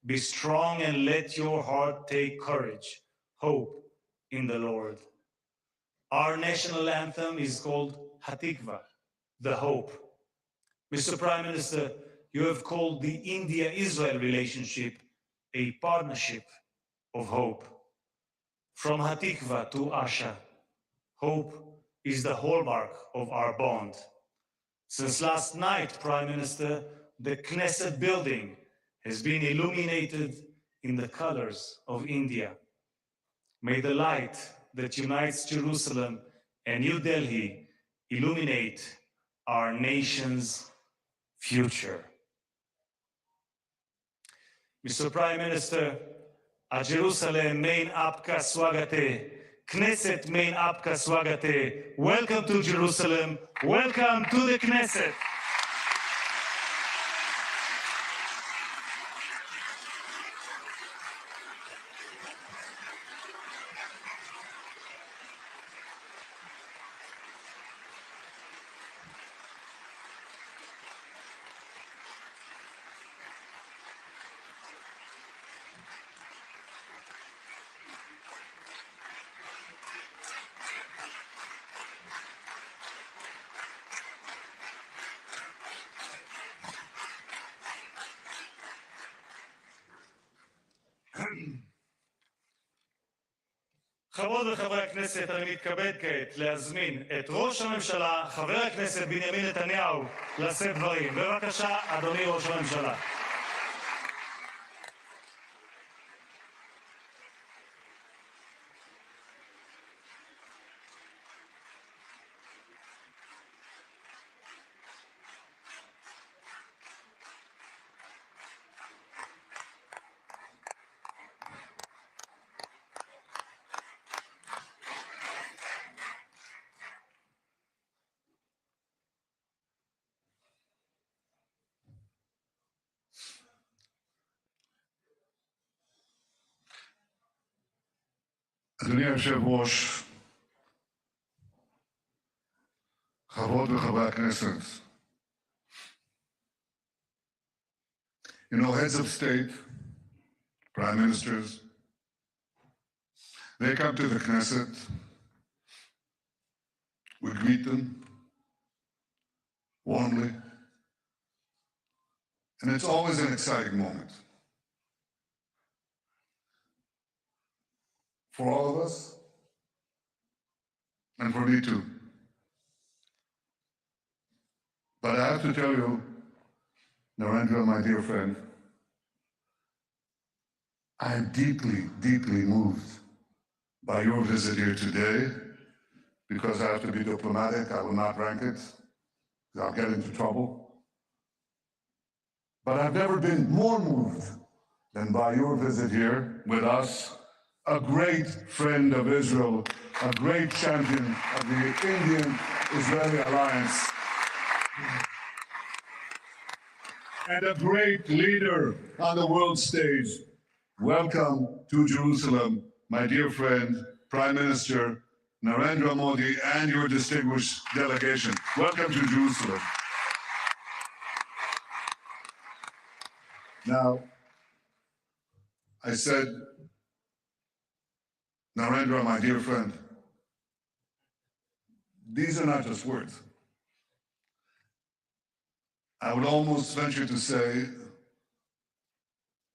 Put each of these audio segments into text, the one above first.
Be strong and let your heart take courage. Hope in the Lord. Our national anthem is called Hatikva, the hope. Mr. Prime Minister, you have called the India-Israel relationship a partnership of hope. From Hatikva to Asha, hope is the hallmark of our bond. Since last night, Prime Minister, the Knesset building has been illuminated in the colors of India. May the light that unites Jerusalem and New Delhi illuminate our nation's future. Mr. Prime Minister, a Jerusalem main apka swagate, Knesset main apka swagate. Welcome to Jerusalem, welcome to the Knesset. חברות וחברי הכנסת, אני מתכבד כעת להזמין את ראש הממשלה, חבר הכנסת בנימין נתניהו, לשאת דברים. בבקשה, אדוני ראש הממשלה. אדוני היושב-ראש, חברות וחברי הכנסת, heads of state, prime ministers, they come to the Knesset. We greet them warmly, and it's always an exciting moment. For all of us, and for me too. But I have to tell you, Narendra, my dear friend, I am deeply, deeply moved by your visit here today, because I have to be diplomatic. I will not rank it, because I'll get into trouble. But I've never been more moved than by your visit here with us, a great friend of Israel, a great champion of the Indian-Israeli alliance, and a great leader on the world stage. Welcome to Jerusalem, my dear friend, Prime Minister Narendra Modi, and your distinguished delegation. Welcome to Jerusalem. Now, I said, Narendra, my dear friend, these are not just words. I would almost venture to say,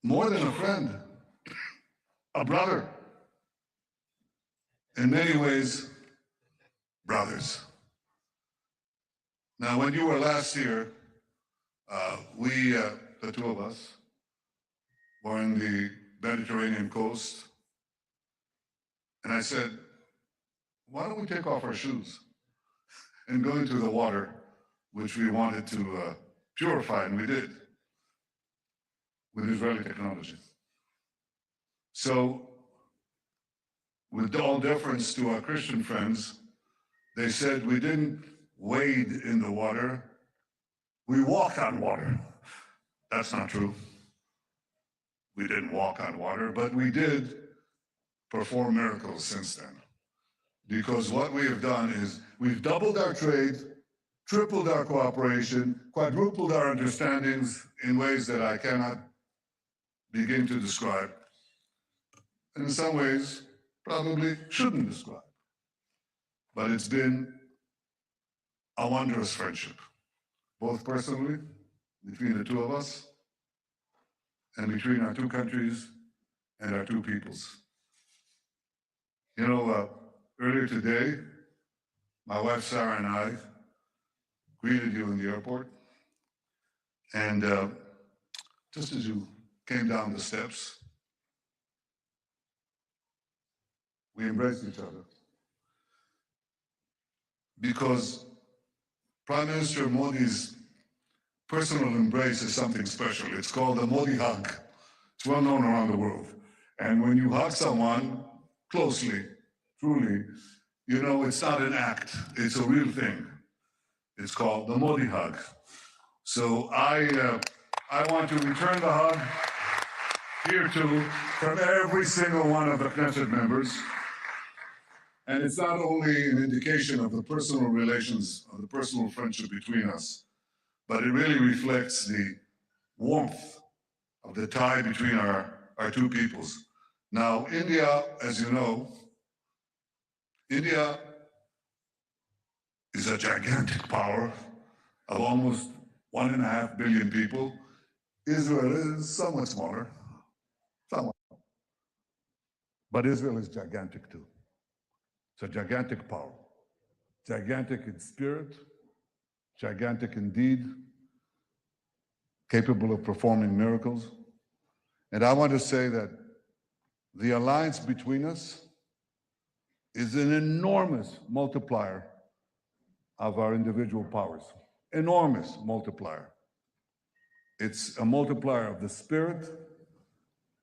more than a friend, a brother. In many ways, brothers. Now, when you were last here, we, the two of us, were in the Mediterranean coast. And I said, why don't we take off our shoes and go into the water, which we wanted to purify, and we did, with Israeli technology. So, with all deference to our Christian friends, they said we didn't wade in the water, we walked on water. That's not true. We didn't walk on water, but we did perform miracles since then. Because what we have done is we've doubled our trade, tripled our cooperation, quadrupled our understandings in ways that I cannot begin to describe, and in some ways, probably shouldn't describe. But it's been a wondrous friendship, both personally, between the two of us, and between our two countries and our two peoples. You know, earlier today, my wife Sarah and I greeted you in the airport, and just as you came down the steps, we embraced each other. Because Prime Minister Modi's personal embrace is something special. It's called the Modi hug. It's well known around the world. And when you hug someone closely, truly, you know it's not an act, it's a real thing. It's called the Modi hug. So I want to return the hug here too from every single one of the Knesset members. And it's not only an indication of the personal relations, of the personal friendship between us, but it really reflects the warmth of the tie between our two peoples. Now, India, as you know, India is a gigantic power of almost 1.5 billion people. Israel is somewhat smaller, somewhat. But Israel is gigantic too. It's a gigantic power, gigantic in spirit, gigantic in deed, capable of performing miracles. And I want to say that the alliance between us is an enormous multiplier of our individual powers, enormous multiplier. It's a multiplier of the spirit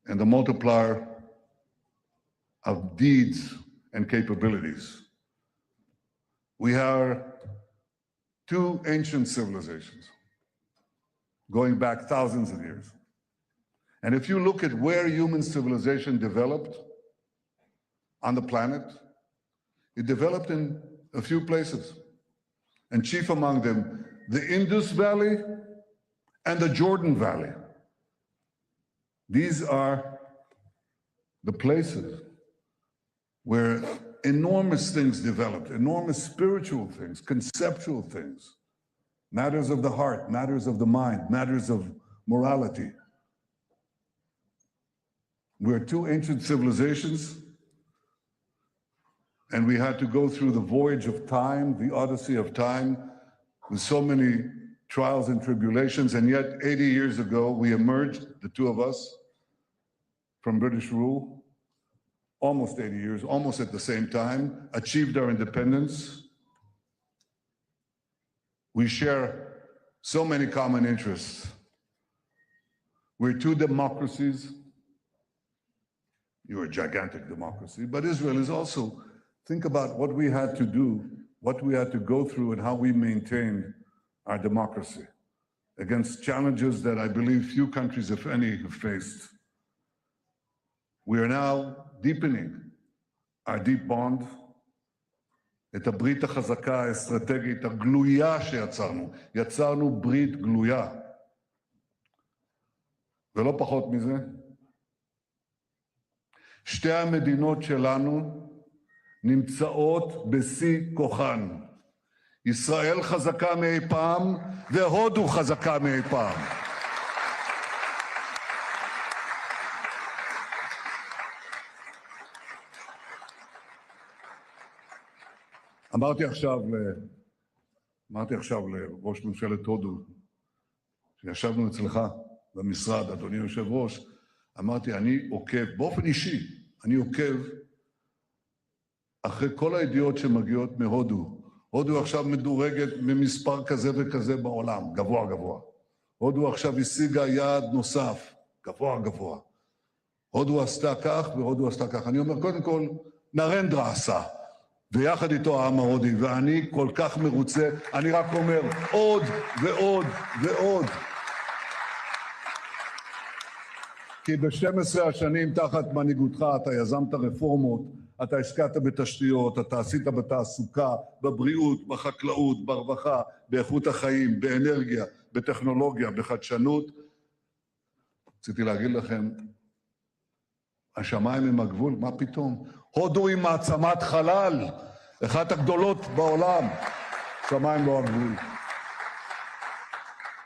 and the multiplier of deeds and capabilities. We are two ancient civilizations going back thousands of years. And if you look at where human civilization developed on the planet, it developed in a few places. And chief among them, the Indus Valley and the Jordan Valley. These are the places where enormous things developed, enormous spiritual things, conceptual things, matters of the heart, matters of the mind, matters of morality. We're two ancient civilizations, and we had to go through the voyage of time, the odyssey of time, with so many trials and tribulations, and yet 80 years ago, we emerged, the two of us, from British rule, almost 80 years, almost at the same time, achieved our independence. We share so many common interests. We're two democracies. You're a gigantic democracy, but Israel is also, think about what we had to do, what we had to go through, and how we maintained our democracy against challenges that I believe few countries, if any, have faced. We are now deepening our deep bond, את הברית החזקה, האסטרטגית, הגלויה שיצרנו. יצרנו ברית גלויה. ולא פחות מזה, שתי המדינות שלנו נמצאות בשיא כוחן. ישראל חזקה מאי פעם, והודו חזקה מאי פעם. אמרתי עכשיו לראש ממשלת הודו, שישבנו אצלך במשרד, אדוני יושב ראש, אמרתי, אני עוקב, באופן אישי, אני עוקב אחרי כל הידיעות שמגיעות מהודו. הודו עכשיו מדורגת ממספר כזה וכזה בעולם, גבוה גבוה. הודו עכשיו השיגה יעד נוסף, גבוה גבוה. הודו עשתה כך והודו עשתה כך. אני אומר, קודם כל, נרנדרה עשה. ויחד איתו העם ההודי, ואני כל כך מרוצה, אני רק אומר, עוד ועוד ועוד. כי ב-12 השנים תחת מנהיגותך אתה יזמת רפורמות, אתה השקעת בתשתיות, אתה עשית בתעסוקה, בבריאות, בחקלאות, ברווחה, באיכות החיים, באנרגיה, בטכנולוגיה, בחדשנות. רציתי להגיד לכם, השמיים הם הגבול, מה פתאום? הודו היא מעצמת חלל, אחת הגדולות בעולם, שמיים לא הגבול.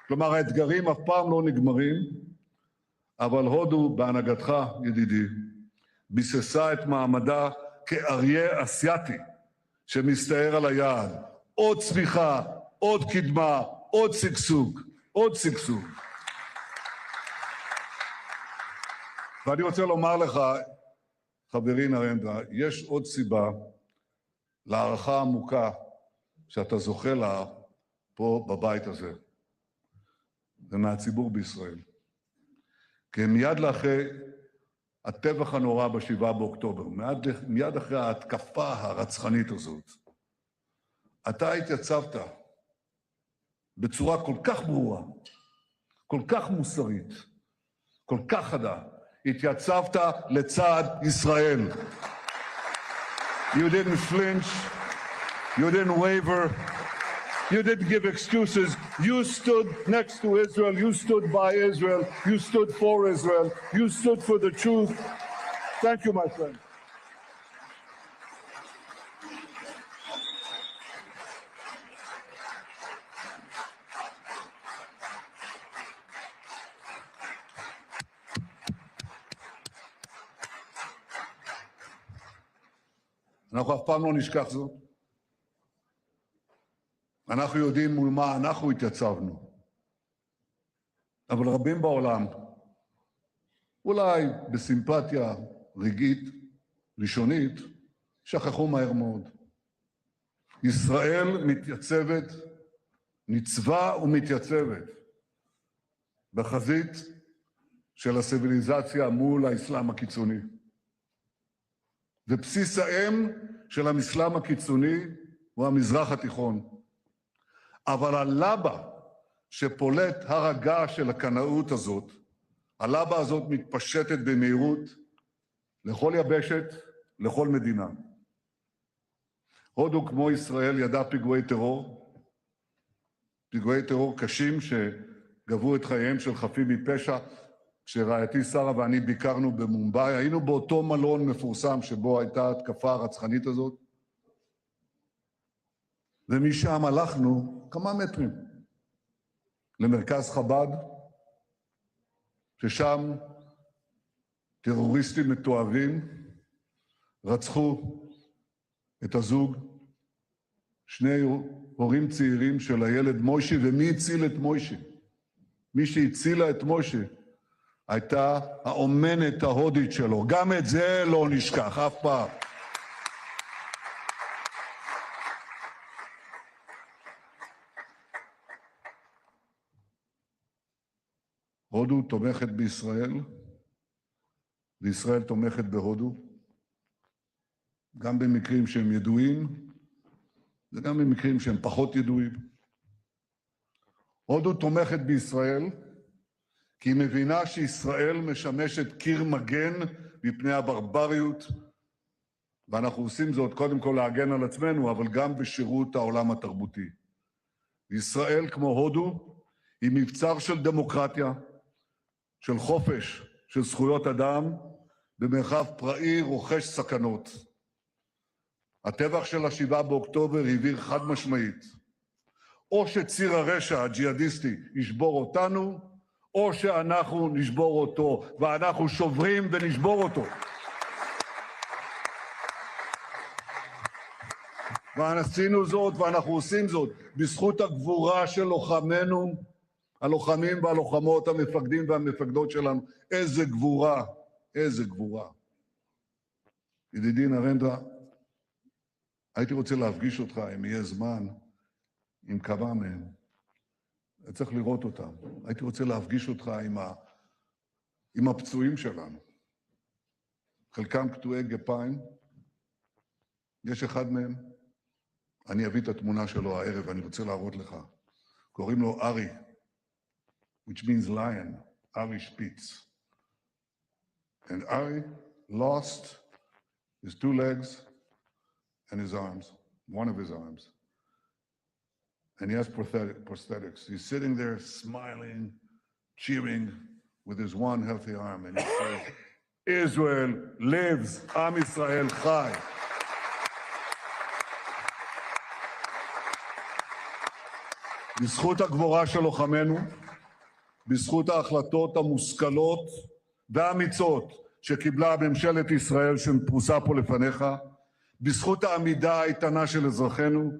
כלומר, האתגרים אף פעם לא נגמרים, אבל הודו, בהנהגתך, ידידי, ביססה את מעמדה כאריה אסייתי שמסתער על היעד. עוד צמיחה, עוד קדמה, עוד שגשוג, עוד שגשוג. ואני רוצה לומר לך, חברי נרנדרה, יש עוד סיבה להערכה עמוקה שאתה זוכה לה פה בבית הזה, ומהציבור בישראל. כי מיד לאחרי הטבח הנורא ב7 באוקטובר, מיד אחרי ההתקפה הרצחנית הזאת, אתה התייצבת בצורה כל כך ברורה, כל כך מוסרית, כל כך חדה, התייצבת לצד ישראל. You didn't flinch, you didn't waver, you didn't give excuses. You stood next to Israel, you stood by Israel, you stood for Israel, you stood for the truth. Thank you, my friend. אנחנו אף פעם לא נשכח זאת. אנחנו יודעים מול מה אנחנו התייצבנו. אבל רבים בעולם, אולי בסימפתיה רגעית, ראשונית, שכחו מהר מאוד. ישראל מתייצבת, ניצבה ומתייצבת, בחזית של הציוויליזציה מול האסלאם הקיצוני. ובסיס האם של האסלאם הקיצוני הוא המזרח התיכון. אבל הלבה שפולט הר הגעש של הקנאות הזאת, הלבה הזאת מתפשטת במהירות לכל יבשת, לכל מדינה. הודו כמו ישראל ידע פיגועי טרור קשים שגבו את חייהם של חפים מפשע. כשרעייתי שרה ואני ביקרנו במומבאי, היינו באותו מלון מפורסם שבו הייתה התקפה הרצחנית הזאת, ומשם הלכנו כמה מטרים למרכז חב"ד, ששם טרוריסטים מתועבים רצחו את הזוג, שני הורים צעירים של הילד מוישי. ומי הציל את מוישי? מי שהצילה את מוישי הייתה האומנת ההודית שלו. גם את זה לא נשכח אף פעם. הודו תומכת בישראל, וישראל תומכת בהודו, גם במקרים שהם ידועים, וגם במקרים שהם פחות ידועים. הודו תומכת בישראל, כי היא מבינה שישראל משמשת קיר מגן מפני הברבריות, ואנחנו עושים זאת קודם כל להגן על עצמנו, אבל גם בשירות העולם התרבותי. ישראל, כמו הודו, היא מבצר של דמוקרטיה, של חופש, של זכויות אדם, במרחב פראי רוחש סכנות. הטבח של 7 באוקטובר הבהיר חד משמעית, או שציר הרשע הג'יהאדיסטי ישבור אותנו, או שאנחנו נשבור אותו, ואנחנו שוברים ונשבור אותו. ועשינו זאת ואנחנו עושים זאת בזכות הגבורה של לוחמינו, הלוחמים והלוחמות, המפקדים והמפקדות שלנו. איזה גבורה, איזה גבורה. ידידי נרנדרה, הייתי רוצה להפגיש אותך, אם יהיה זמן, עם כמה מהם. צריך לראות אותם. הייתי רוצה להפגיש אותך עם הפצועים שלנו. חלקם קטועי גפיים. יש אחד מהם, אני אביא את התמונה שלו הערב, אני רוצה להראות לך. קוראים לו ארי, which means lion, Ari Spitz. And Ari lost his 2 legs and his arms, one of his arms. And he has prosthetics. He's sitting there smiling, cheering, with his one healthy arm, and he says, Israel lives, Am Yisrael Chai. בזכות הגבורה של לוחמינו, בזכות ההחלטות המושכלות והאמיצות שקיבלה ממשלת ישראל שפרוסה פה לפניך, בזכות העמידה האיתנה של אזרחינו,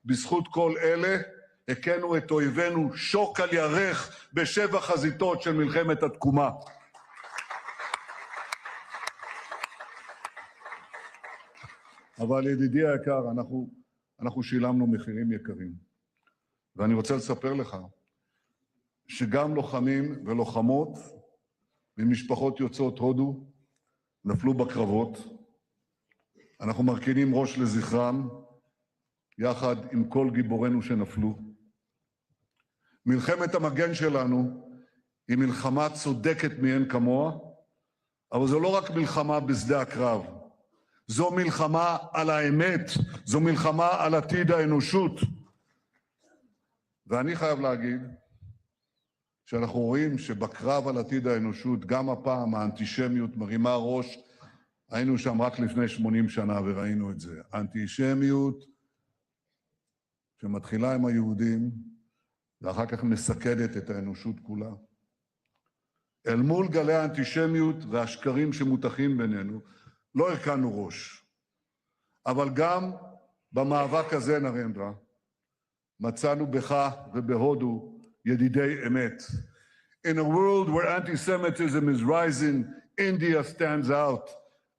בזכות כל אלה, הכינו את אויבינו שוק על ירך בשבע חזיתות של מלחמת התקומה. אבל ידידי היקר, אנחנו שילמנו מחירים יקרים. ואני רוצה לספר לך שגם לוחמים ולוחמות ממשפחות יוצאות הודו נפלו בקרבות. אנחנו מרכינים ראש לזכרם, יחד עם כל גיבורינו שנפלו. מלחמת המגן שלנו היא מלחמה צודקת מאין כמוה, אבל זו לא רק מלחמה בשדה הקרב. זו מלחמה על האמת, זו מלחמה על עתיד האנושות. ואני חייב להגיד שאנחנו רואים שבקרב על עתיד האנושות, גם הפעם האנטישמיות מרימה ראש. היינו שם רק לפני 80 שנה וראינו את זה. אנטישמיות שמתחילה עם היהודים, ואחר כך מסכדת את האנושות כולה. אל מול גלי האנטישמיות והשקרים שמותחים בינינו, לא הרכנו ראש. אבל גם במאבק הזה, נרנדרה, מצאנו בך ובהודו ידידי אמת. In a world where anti-Semitism is rising, India stands out.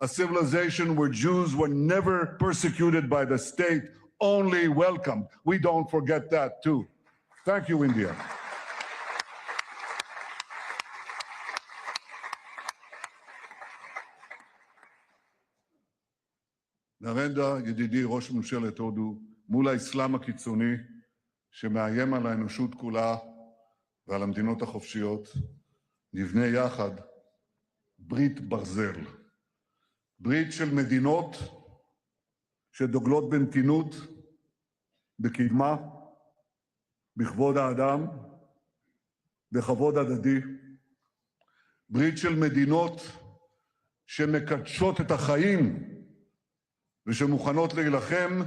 A civilization where Jews were never persecuted by the state, only welcomed. We don't forget that too. Thank you, India. נרנדרה, ידידי ראש ממשלת הודו, מול האסלאם הקיצוני שמאיים על האנושות כולה ועל המדינות החופשיות, נבנה יחד ברית ברזל. ברית של מדינות שדוגלות במתינות, בקדמה, בכבוד האדם, בכבוד הדדי. ברית של מדינות שמקדשות את החיים ושמוכנות להילחם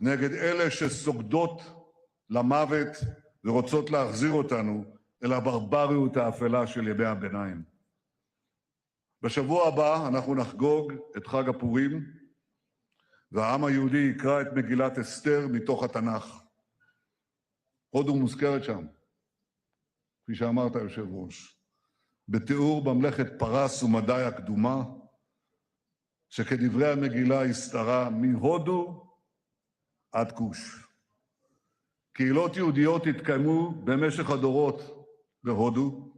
נגד אלה שסוגדות למוות ורוצות להחזיר אותנו אל הברבריות האפלה של ימי הביניים. בשבוע הבא אנחנו נחגוג את חג הפורים, והעם היהודי יקרא את מגילת אסתר מתוך התנ"ך. הודו מוזכרת שם, כפי שאמרת יושב ראש, בתיאור ממלכת פרס ומדי הקדומה, שכדברי המגילה הסתרה מהודו עד כוש. קהילות יהודיות התקיימו במשך הדורות בהודו.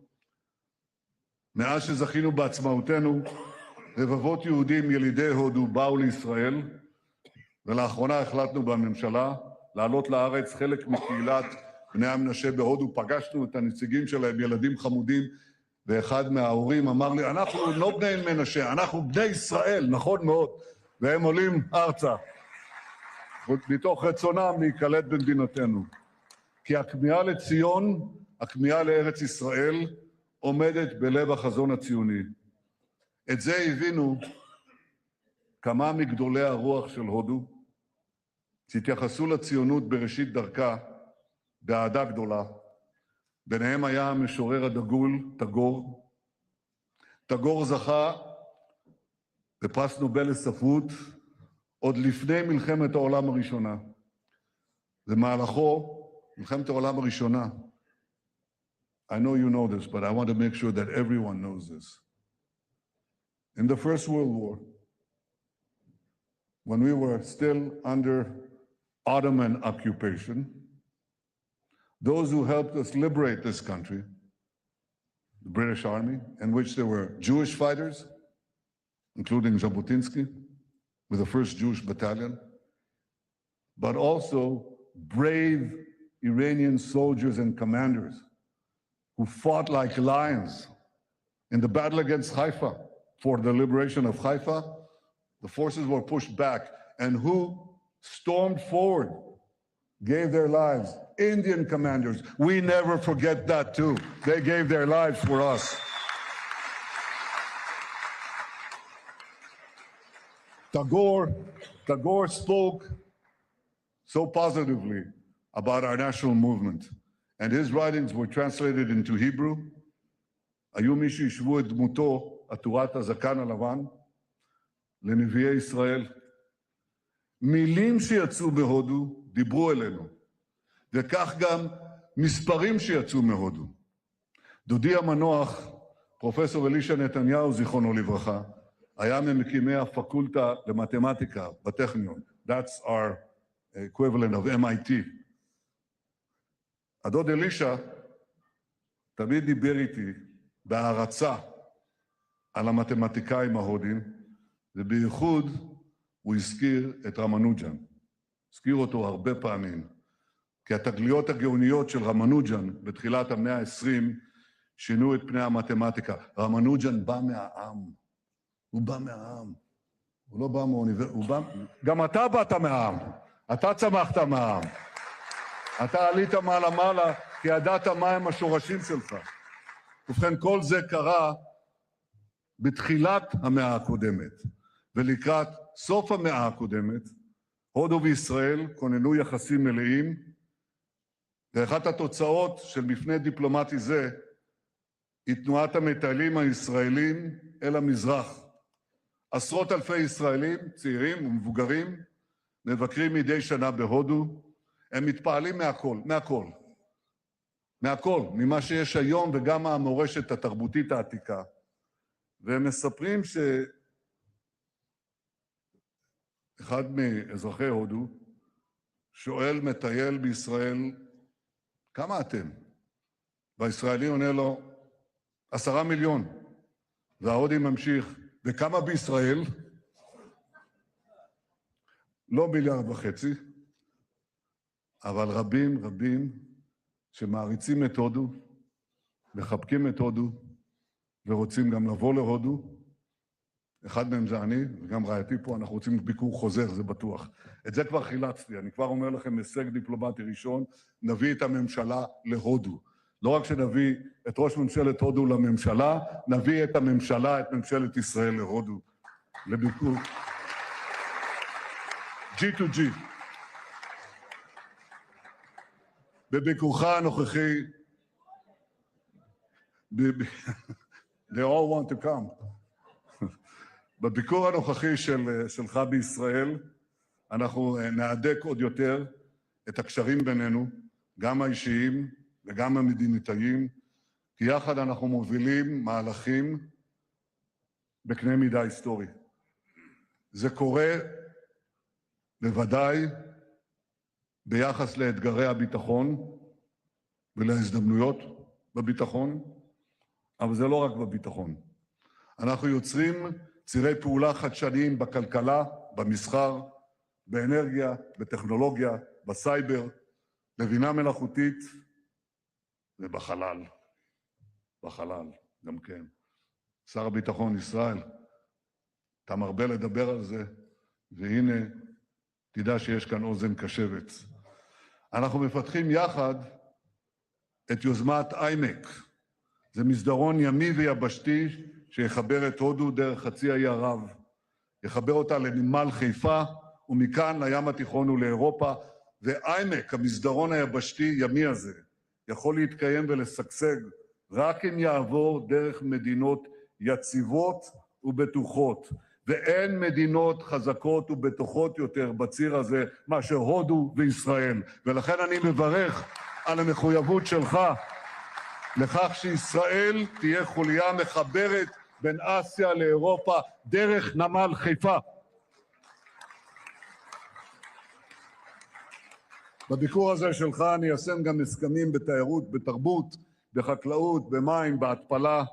מאז שזכינו בעצמאותנו, רבבות יהודים ילידי הודו באו לישראל, ולאחרונה החלטנו בממשלה לעלות לארץ חלק מקהילת בני המנשה בהודו. פגשנו את הנציגים שלהם, ילדים חמודים, ואחד מההורים אמר לי, אנחנו לא בני מנשה, אנחנו בני ישראל, נכון מאוד, והם עולים ארצה, מתוך רצונם להיקלט במדינתנו. כי הכמיהה לציון, הכמיהה לארץ ישראל, עומדת בלב החזון הציוני. את זה הבינו כמה מגדולי הרוח של הודו, שהתייחסו לציונות בראשית דרכה באהדה גדולה. ביניהם היה המשורר הדגול, טגור. טגור זכה בפרס נובל לספרות עוד לפני מלחמת העולם הראשונה. במהלכו, מלחמת העולם הראשונה, I know you know this, but I want to make sure that everyone knows this. In the First World War, when we were still under Ottoman occupation, those who helped us liberate this country, the British Army, in which there were Jewish fighters, including Jabotinsky, with the 1st Jewish Battalion, but also brave Iranian soldiers and commanders who fought like lions in the battle against Haifa. For the liberation of Haifa, the forces were pushed back, and who stormed forward, gave their lives? Indian commanders. We never forget that too. They gave their lives for us. Tagore spoke so positively about our national movement, and his writings were translated into Hebrew. היו מי שישבו את דמותו, עטורת הזקן הלבן, לנביאי ישראל. מילים שיצאו מהודו דיברו אלינו, וכך גם מספרים שיצאו מהודו. דודי המנוח, פרופסור אלישע נתניהו, זיכרונו לברכה, היה ממקימי הפקולטה למתמטיקה בטכניון. That's our equivalent of MIT. הדוד אלישע תמיד דיבר איתי בהערצה על המתמטיקאים ההודים, ובייחוד הוא הזכיר את רמנוג'ן. הזכיר אותו הרבה פעמים, כי התגליות הגאוניות של רמנוג'ן בתחילת המאה ה-20 שינו את פני המתמטיקה. רמנוג'ן בא מהעם. הוא בא מהעם. הוא לא בא מהאוניברסיטה. גם אתה באת מהעם. אתה צמחת מהעם. אתה עלית מעלה כי ידעת מהם השורשים שלך. ובכן, כל זה קרה בתחילת המאה הקודמת, ולקראת סוף המאה הקודמת, הודו וישראל כוננו יחסים מלאים, ואחת התוצאות של מפנה דיפלומטי זה היא תנועת המטיילים הישראלים אל המזרח. עשרות אלפי ישראלים, צעירים ומבוגרים, מבקרים מדי שנה בהודו. הם מתפעלים מהכל, ממה שיש היום וגם מהמורשת התרבותית העתיקה. והם מספרים שאחד מאזרחי הודו שואל מטייל בישראל, כמה אתם? והישראלי עונה לו, 10 מיליון. וההודי ממשיך, וכמה בישראל? לא 1.5 מיליארד, אבל רבים שמעריצים את הודו, מחבקים את הודו, ורוצים גם לבוא להודו. אחד מהם זה אני, וגם רעייתי פה, אנחנו רוצים ביקור חוזר, זה בטוח. את זה כבר חילצתי, אני כבר אומר לכם, הישג דיפלומטי ראשון, נביא את הממשלה להודו. לא רק שנביא את ראש ממשלת הודו לממשלה, נביא את הממשלה, את ממשלת ישראל להודו, לביקור. G2G. בביקורך הנוכחי, they all want to come. בביקור הנוכחי שלך בישראל, אנחנו נהדק עוד יותר את הקשרים בינינו, גם האישיים וגם המדינתיים, כי יחד אנחנו מובילים מהלכים בקנה מידה היסטורי. זה קורה בוודאי ביחס לאתגרי הביטחון ולהזדמנויות בביטחון, אבל זה לא רק בביטחון. אנחנו יוצרים צירי פעולה חדשניים בכלכלה, במסחר, באנרגיה, בטכנולוגיה, בסייבר, בבינה מלאכותית ובחלל. בחלל, גם כן. שר הביטחון ישראל, אתה מרבה לדבר על זה, והנה, תדע שיש כאן אוזן קשבת. אנחנו מפתחים יחד את יוזמת איימק. זה מסדרון ימי ויבשתי שיחבר את הודו דרך חצי האי ערב. יחבר אותה לנמל חיפה, ומכאן לים התיכון ולאירופה, ואיימק, המסדרון היבשתי ימי הזה, יכול להתקיים ולשגשג רק אם יעבור דרך מדינות יציבות ובטוחות. ואין מדינות חזקות ובטוחות יותר בציר הזה מאשר הודו וישראל. ולכן אני מברך על המחויבות שלך לכך שישראל תהיה חוליה מחברת בין אסיה לאירופה דרך נמל חיפה. בביקור הזה שלך אני איישם גם הסכמים בתיירות, בתרבות, בחקלאות, במים, בהתפלה,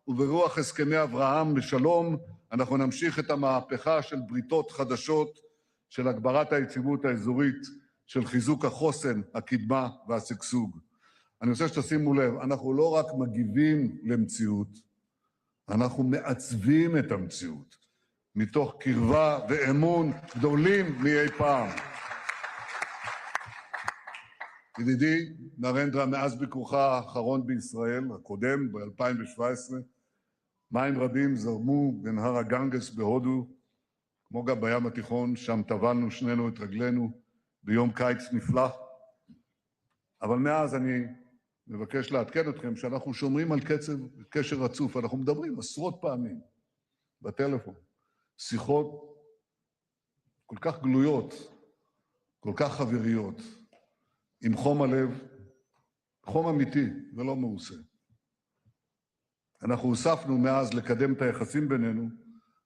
וברוח הסכמי אברהם בשלום אנחנו נמשיך את המהפכה של בריתות חדשות, של הגברת היציבות האזורית, של חיזוק החוסן, הקדמה והשגשוג. אני רוצה שתשימו לב, אנחנו לא רק מגיבים למציאות, אנחנו מעצבים את המציאות, מתוך קרבה ואמון גדולים מאי פעם. ידידי נרנדרה, מאז ביקורך האחרון בישראל, הקודם, ב-2017, מים רבים זרמו בנהר הגנגס בהודו, כמו גם בים התיכון, שם טבלנו שנינו את רגלינו ביום קיץ נפלא. אבל מאז אני מבקש לעדכן אתכם שאנחנו שומרים על קשר רצוף. אנחנו מדברים עשרות פעמים בטלפון, שיחות כל כך גלויות, כל כך חבריות, עם חום הלב, חום אמיתי ולא מעושה. אנחנו הוספנו מאז לקדם את היחסים בינינו,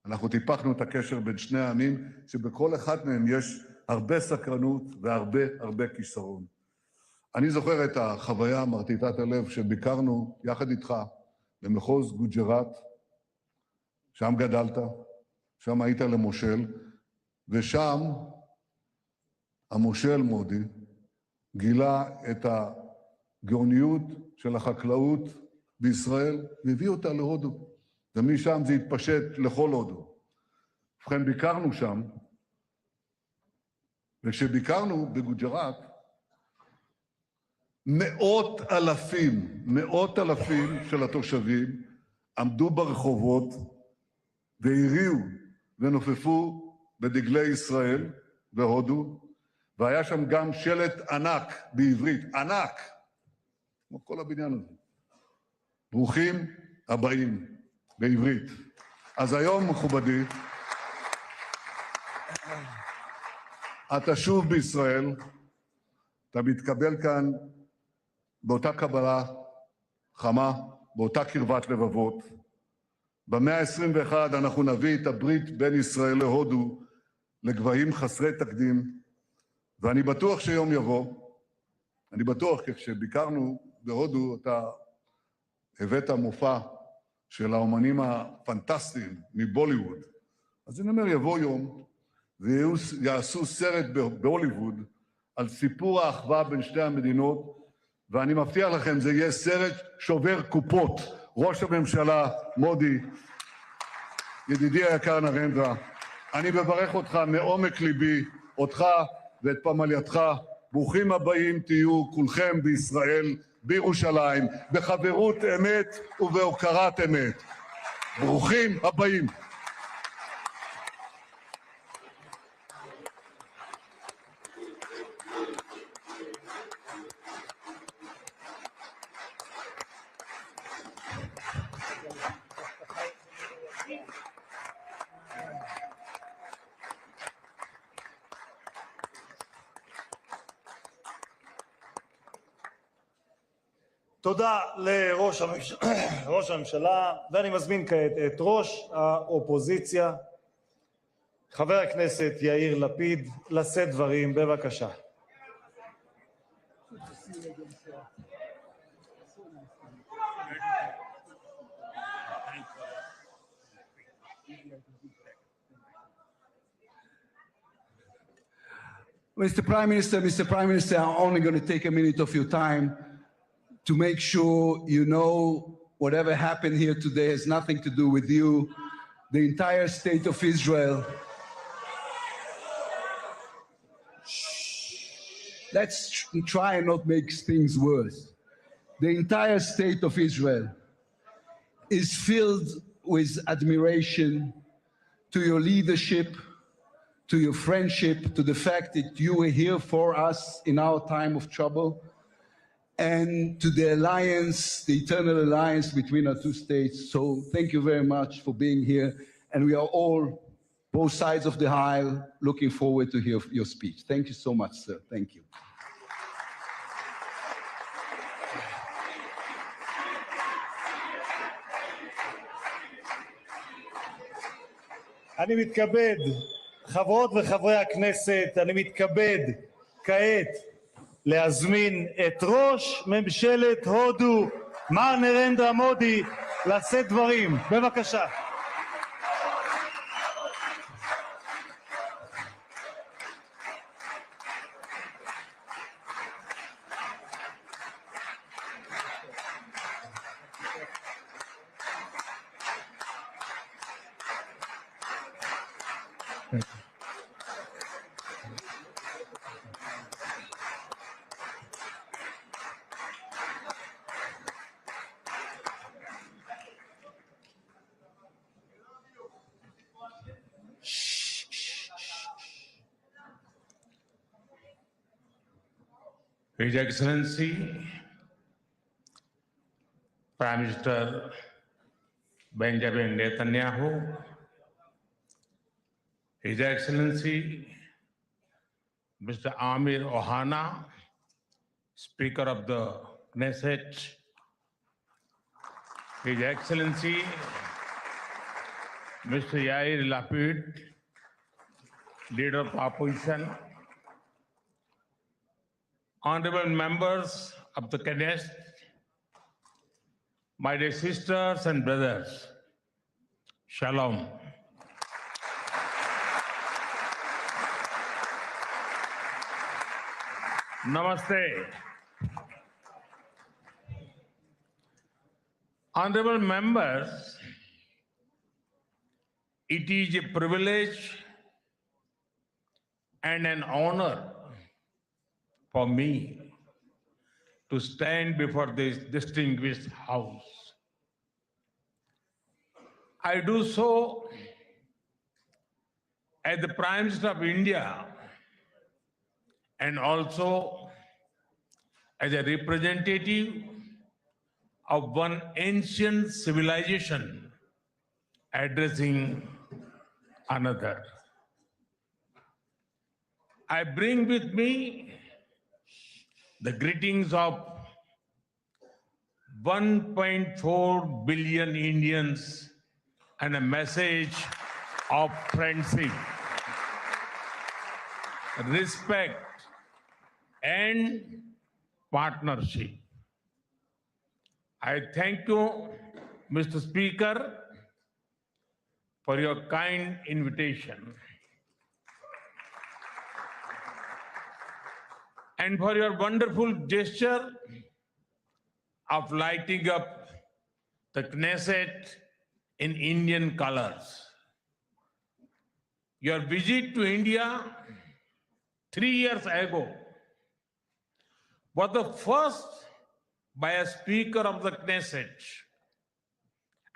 אנחנו טיפחנו את הקשר בין שני העמים, שבכל אחד מהם יש הרבה סקרנות והרבה כישרון. אני זוכר את החוויה מרטיטת הלב שביקרנו יחד איתך במחוז גוג'ראט, שם גדלת, שם היית למושל, ושם המושל מודי גילה את הגאוניות של החקלאות בישראל והביא אותה להודו, ומשם זה התפשט לכל הודו. ובכן, ביקרנו שם, וכשביקרנו בגוג'ראט, מאות אלפים של התושבים עמדו ברחובות והריעו ונופפו בדגלי ישראל בהודו, והיה שם גם שלט ענק בעברית, ענק, כמו כל הבניין הזה. ברוכים הבאים, בעברית. אז היום, מכובדי, אתה שוב בישראל, אתה מתקבל כאן באותה קבלה חמה, באותה קרבת לבבות. במאה ה-21 אנחנו נביא את הברית בין ישראל להודו לגבהים חסרי תקדים, ואני בטוח שיום יבוא, אני בטוח, כי כשביקרנו בהודו אתה הבאת מופע של האומנים הפנטסטיים מבוליווד. אז אני אומר, יבוא יום ויעשו סרט בהוליווד על סיפור האחווה בין שתי המדינות, ואני מבטיח לכם, זה יהיה סרט שובר קופות. ראש הממשלה מודי, ידידי היקר נרנדרה, אני מברך אותך מעומק ליבי, אותך ואת פמלייתך. ברוכים הבאים תהיו כולכם בישראל, בירושלים, בחברות אמת ובהוקרת אמת. ברוכים הבאים. תודה לראש הממשלה, ואני מזמין כעת את ראש האופוזיציה, חבר הכנסת יאיר לפיד, לשאת דברים, בבקשה. Mr. Prime Minister, I'm only going to take a minute of your time to make sure you know whatever happened here today has nothing to do with you. The entire state of Israel. Let's try and not make things worse. The entire state of Israel is filled with admiration to your leadership, to your friendship, to the fact that you were here for us in our time of trouble, and to the alliance, the eternal alliance between our two states. So thank you very much for being here. And we are all, both sides of the aisle, looking forward to hear your speech. Thank you so much, sir. Thank you. אני מתכבד, חברות וחברי הכנסת, אני מתכבד כעת להזמין את ראש ממשלת הודו, מר נרנדרה מודי, לשאת דברים. בבקשה. His Excellency Prime Minister Benjamin Netanyahu, His Excellency Mr. Amir Ohana, Speaker of the Knesset, His Excellency Mr. Yair Lapid, Leader of Opposition, Honorable members of the Knesset, my dear sisters and brothers, Shalom. Namaste. Honorable members, it is a privilege and an honor for me to stand before this distinguished house. I do so as the Prime Minister of India and also as a representative of one ancient civilization addressing another. I bring with me the greetings of 1.4 billion Indians and a message of friendship, respect, and partnership. I thank you, Mr. Speaker, for your kind invitation and for your wonderful gesture of lighting up the Knesset in Indian colors. Your visit to India 3 years ago was the first by a Speaker of the Knesset.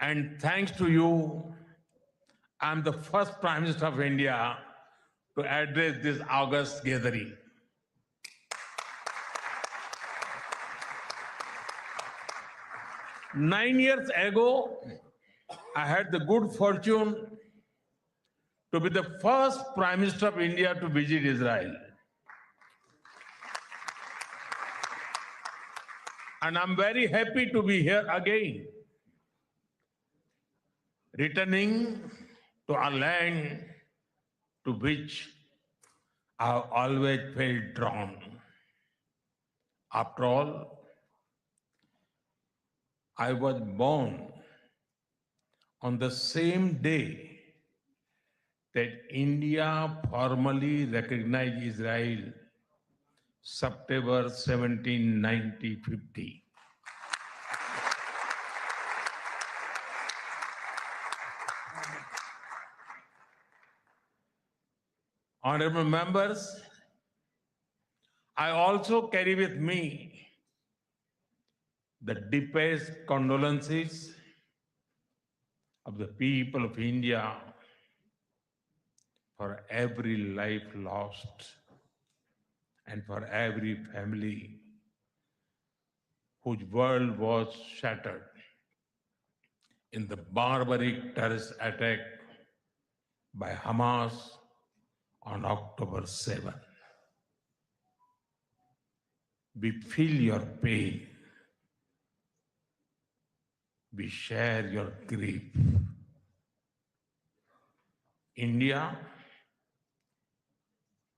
And thanks to you, I'm the first Prime Minister of India to address this August gathering. Nine years ago, I had the good fortune to be the first Prime Minister of India to visit Israel. And I'm very happy to be here again, returning to a land to which I've always felt drawn. After all, I was born on the same day that India formally recognized Israel, September 17, 1950. Honorable members, I also carry with me the deepest condolences of the people of India for every life lost and for every family whose world was shattered in the barbaric terrorist attack by Hamas on October 7. We feel your pain. We share your grief. India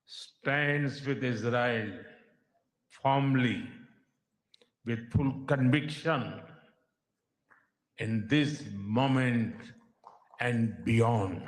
stands with Israel firmly, with full conviction in this moment and beyond.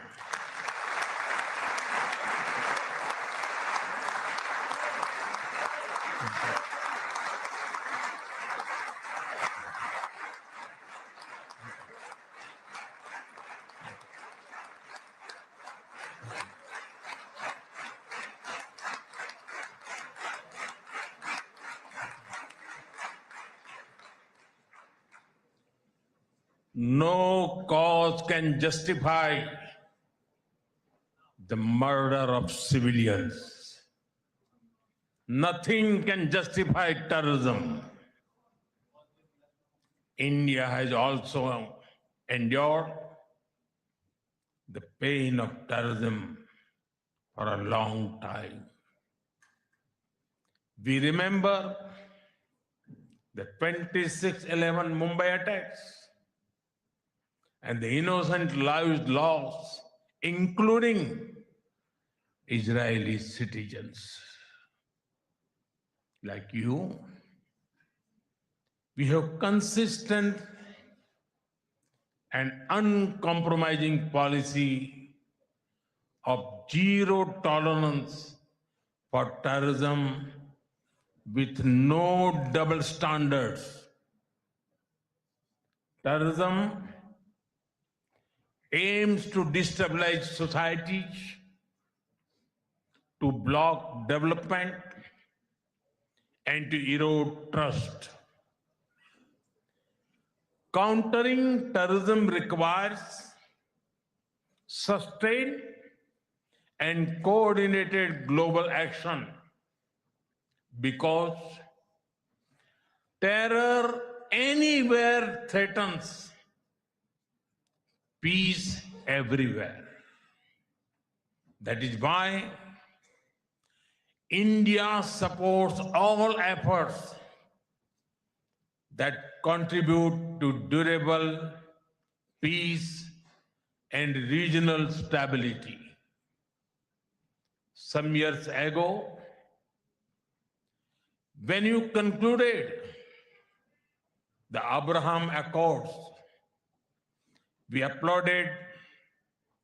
No cause can justify the murder of civilians. Nothing can justify terrorism. India has also endured the pain of terrorism for a long time. We remember the 26/11 Mumbai attacks and the innocent lives lost, including Israeli citizens. Like you, we have consistent and uncompromising policy of zero tolerance for terrorism with no double standards. Terrorism aims to destabilize societies, to block development, and to erode trust. Countering terrorism requires sustained and coordinated global action because terror anywhere threatens peace everywhere. That is why India supports all efforts that contribute to durable peace and regional stability. Some years ago, when you concluded the Abraham Accords, we applauded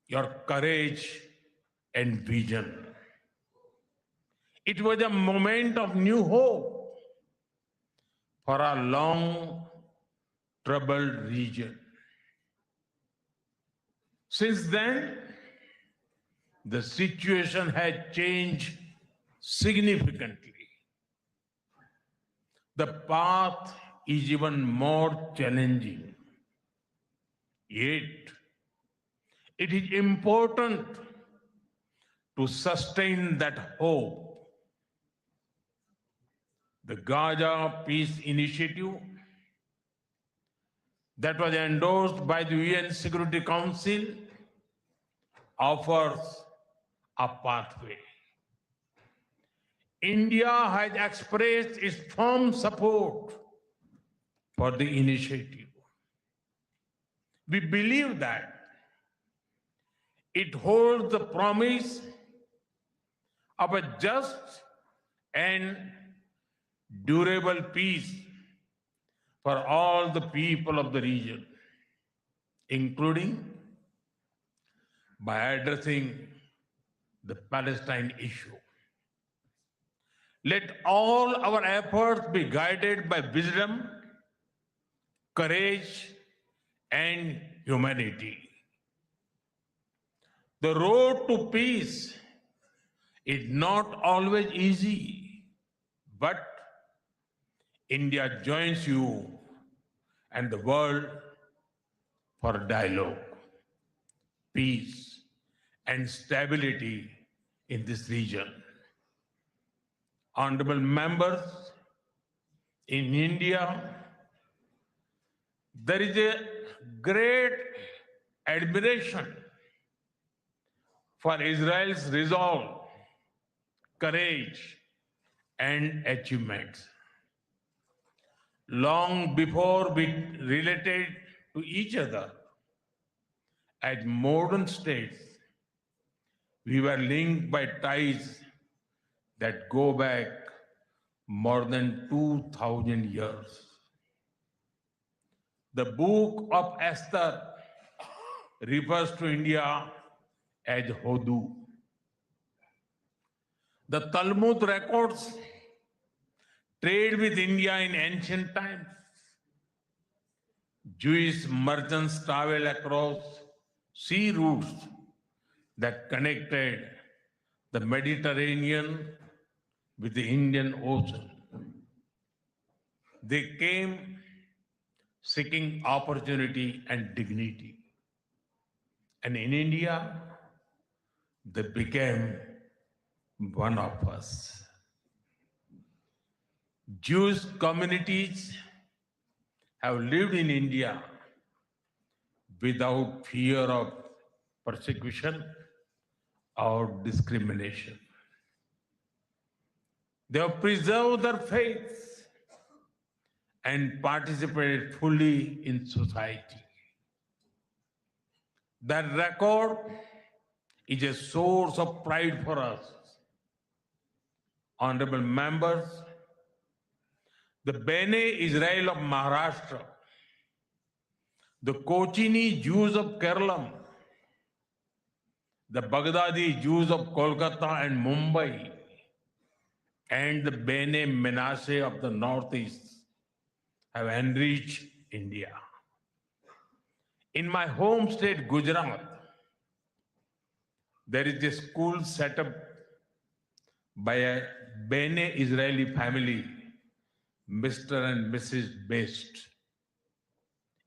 your courage and vision. It was a moment of new hope for a long troubled region. Since then, the situation has changed significantly. The path is even more challenging. Yet, it is important to sustain that hope. The Gaza Peace Initiative that was endorsed by the UN Security Council offers a pathway. India has expressed its firm support for the initiative. We believe that it holds the promise of a just and durable peace for all the people of the region, including by addressing the Palestine issue. Let all our efforts be guided by wisdom, courage, and humanity. The road to peace is not always easy, but India joins you and the world for dialogue, peace, and stability in this region. Honorable members, in India, there is a great admiration for Israel's resolve, courage, and achievements. Long before we related to each other as modern states, we were linked by ties that go back more than 2,000 years. The book of Esther refers to India as Hodu. The Talmud records trade with India in ancient times. Jewish merchants traveled across sea routes that connected the Mediterranean with the Indian Ocean. They came seeking opportunity and dignity. And in India, they became one of us. Jewish communities have lived in India without fear of persecution or discrimination. They have preserved their faith and participated fully in society. That record is a source of pride for us. Honorable members, the Bene Israel of Maharashtra, the Kochini Jews of Kerala, the Baghdadi Jews of Kolkata and Mumbai, and the Bene Menashe of the Northeast have enriched India. In my home state, Gujarat, there is a school set up by a Bene Israeli family, Mr. and Mrs. Best.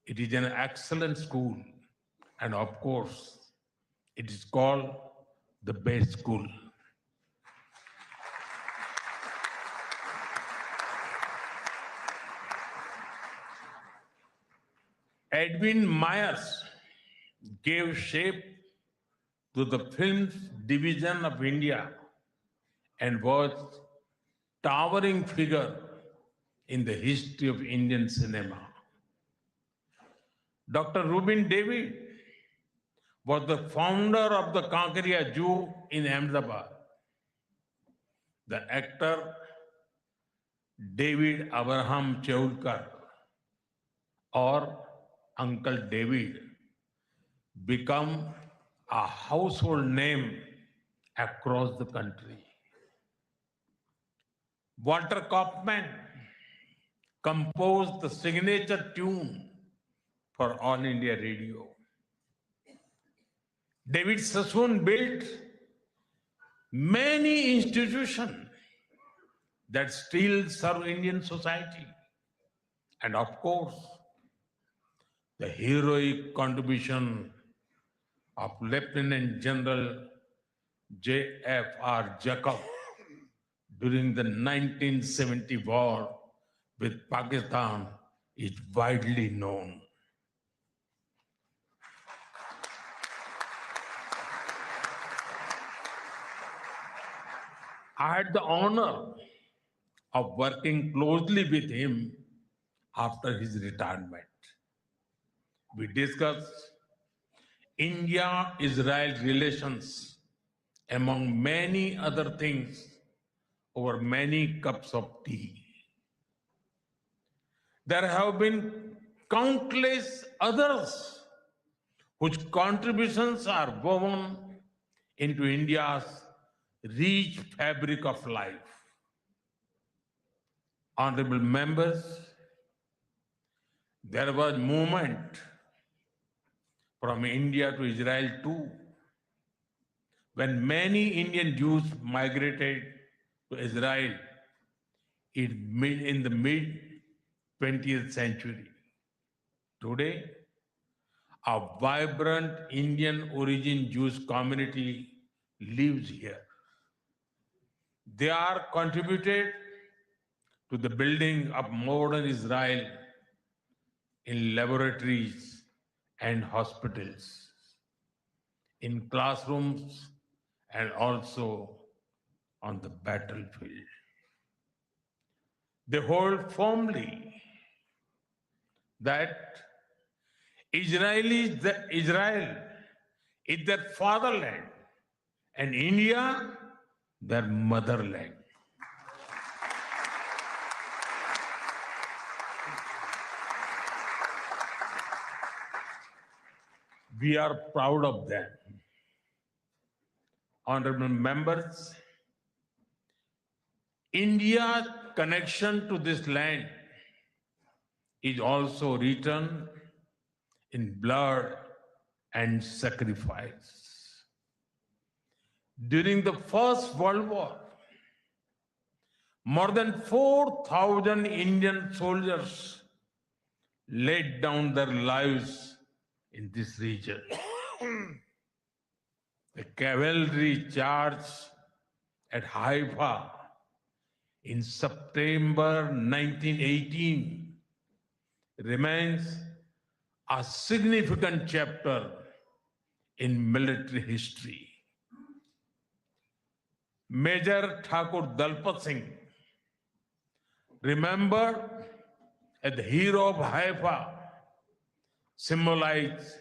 It is an excellent school, and of course, it is called the Best School. Edwin Myers gave shape to the film's division of India and was towering figure in the history of Indian cinema. Dr. Rubin David was the founder of the Kankaria Jew in Ahmedabad. The actor David Abraham Cheulkar, or Uncle David, become a household name across the country. Walter Kaufman composed the signature tune for All India Radio. David Sassoon built many institutions that still serve Indian society. And of course, the heroic contribution of Lieutenant General J.F.R. Jacob during the 1970 war with Pakistan is widely known. I had the honor of working closely with him after his retirement. We discussed India-Israel relations, among many other things, over many cups of tea. There have been countless others whose contributions are woven into India's rich fabric of life. Honorable members, there was movement from India to Israel too. When many Indian Jews migrated to Israel in the mid 20th century. Today, a vibrant Indian origin Jewish community lives here. They are contributed to the building of modern Israel in laboratories and hospitals, in classrooms, and also on the battlefield. They hold firmly that Israel is their fatherland and India their motherland. We are proud of them. Honorable members, India's connection to this land is also written in blood and sacrifice. During the First World War, more than 4,000 Indian soldiers laid down their lives in this region. The cavalry charge at Haifa in September 1918 remains a significant chapter in military history. Major Thakur Dalpat Singh, remembered as the hero of Haifa, symbolized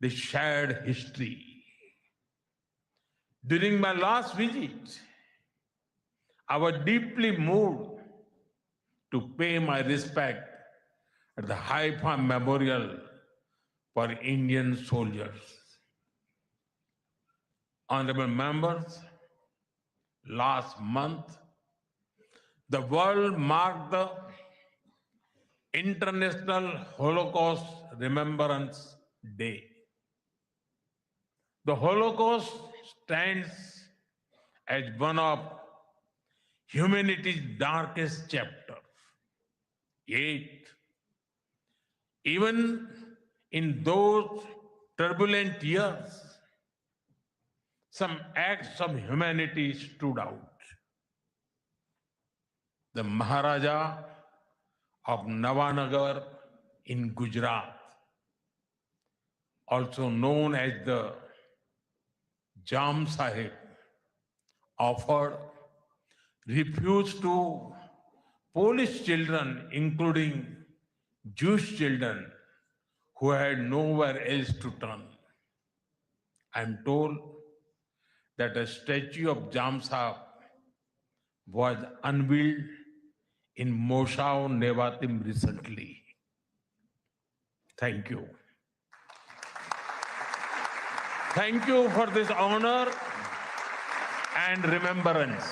the shared history. During my last visit, I was deeply moved to pay my respect at the Haifa Memorial for Indian soldiers. Honorable members, last month, the world marked the International Holocaust Remembrance Day. The Holocaust stands as one of humanity's darkest chapters. Yet, even in those turbulent years, some acts of humanity stood out. The Maharaja of Navanagar in Gujarat, also known as the Jam Sahib, offered refuge to Polish children, including Jewish children who had nowhere else to turn. I am told that a statue of Jam Sahib was unveiled in Moshav Nevatim recently. Thank you. Thank you for this honor and remembrance.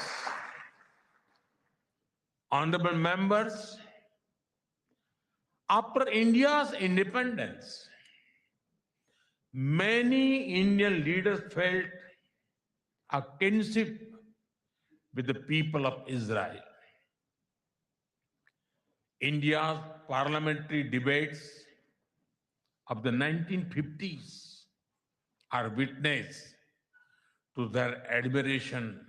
Honorable members, after India's independence, many Indian leaders felt a kinship with the people of Israel. India's parliamentary debates of the 1950s are witness to their admiration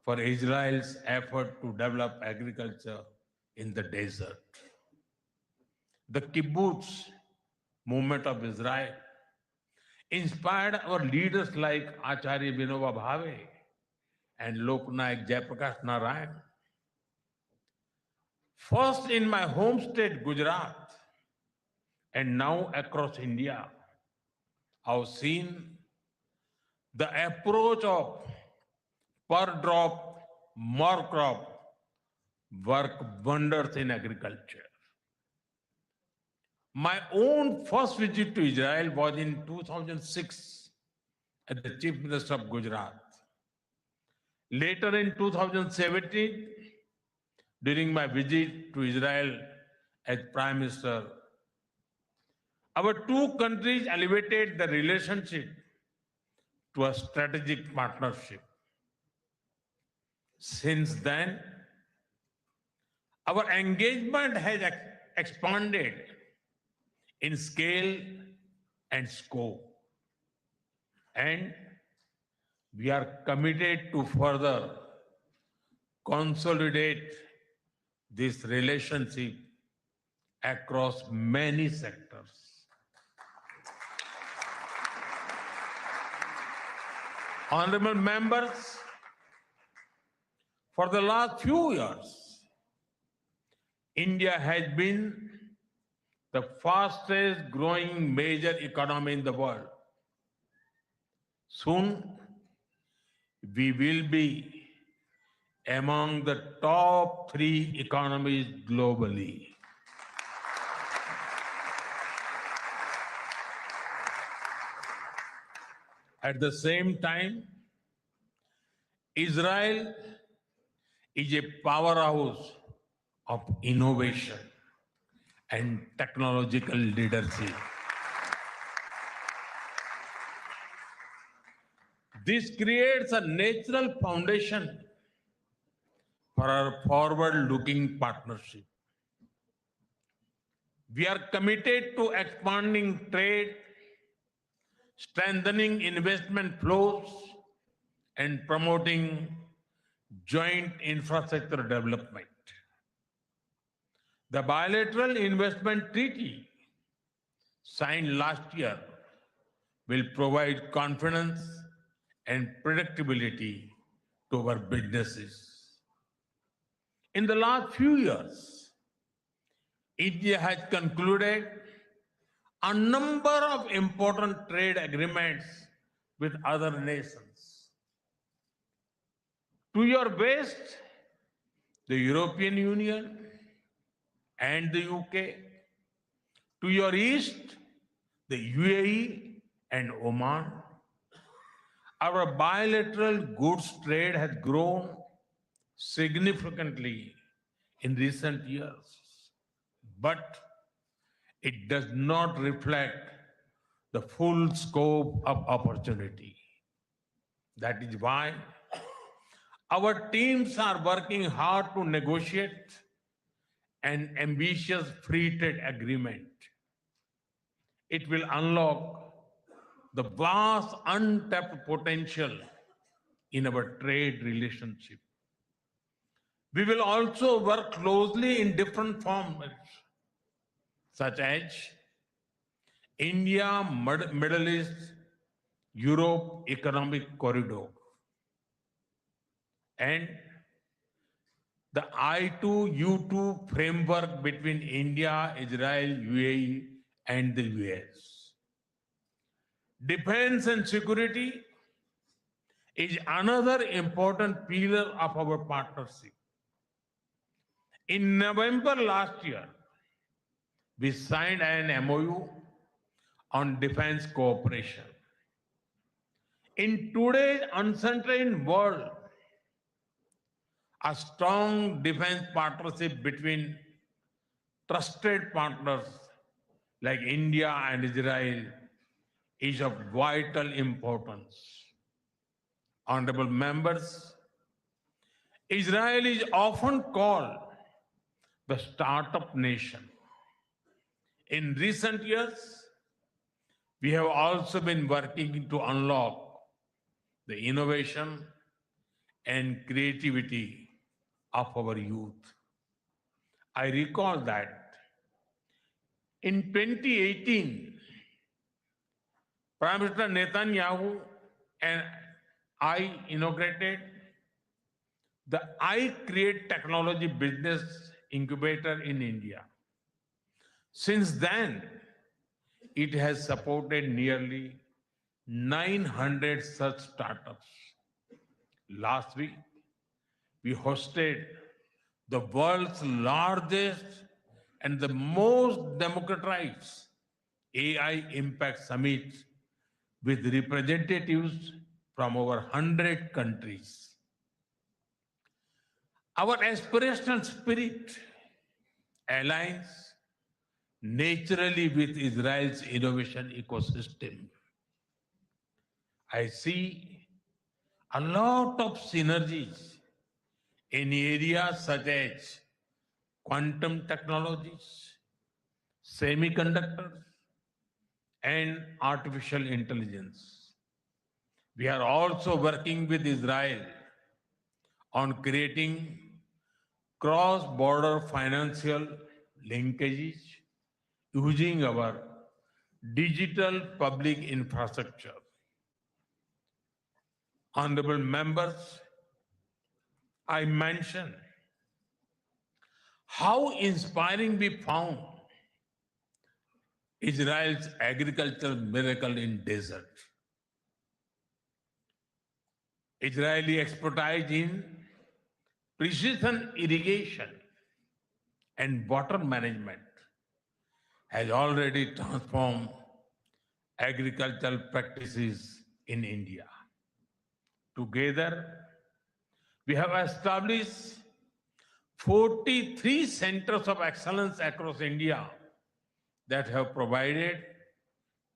for Israel's effort to develop agriculture in the desert. The kibbutz movement of Israel inspired our leaders like Acharya Vinoba Bhave and Loknayak Jayaprakash Narayan. First in my home state, Gujarat, and now across India, I've seen the approach of per drop, more crop work wonders in agriculture. My own first visit to Israel was in 2006 as the Chief Minister of Gujarat. Later in 2017, during my visit to Israel as Prime Minister, our two countries elevated the relationship to a strategic partnership. Since then, our engagement has expanded in scale and scope, and we are committed to further consolidate this relationship across many sectors. Honorable members, for the last few years, India has been the fastest growing major economy in the world. Soon, we will be among the top 3 economies globally. At the same time, Israel is a powerhouse of innovation and technological leadership. This creates a natural foundation for our forward-looking partnership. We are committed to expanding trade, strengthening investment flows, and promoting joint infrastructure development. The bilateral investment treaty signed last year will provide confidence and predictability to our businesses. In the last few years, India has concluded a number of important trade agreements with other nations. To your west, the European Union and the UK. To your east, the UAE and Oman. Our bilateral goods trade has grown significantly in recent years, but it does not reflect the full scope of opportunity. That is why our teams are working hard to negotiate an ambitious free trade agreement. It will unlock the vast untapped potential in our trade relationship. We will also work closely in different formats, such as India, Middle East, Europe Economic Corridor, and the I2U2 framework between India, Israel, UAE, and the US. Defense and security is another important pillar of our partnership. In November last year, we signed an MOU on defense cooperation. In today's uncertain world, a strong defense partnership between trusted partners like India and Israel is of vital importance. Honorable members, Israel is often called the startup nation. In recent years, we have also been working to unlock the innovation and creativity of our youth. I recall that in 2018, Prime Minister Netanyahu and I inaugurated the I Create Technology Business Incubator in India. Since then, it has supported nearly 900 such startups. Last week, we hosted the world's largest and the most democratized AI Impact Summit with representatives from over 100 countries. Our aspirational spirit aligns naturally with Israel's innovation ecosystem. I see a lot of synergies in areas such as quantum technologies, semiconductors, and artificial intelligence. We are also working with Israel on creating cross-border financial linkages using our digital public infrastructure. Honorable members, I mentioned how inspiring we found Israel's agricultural miracle in desert. Israeli expertise in precision irrigation and water management has already transformed agricultural practices in India. Together, we have established 43 centers of excellence across India that have provided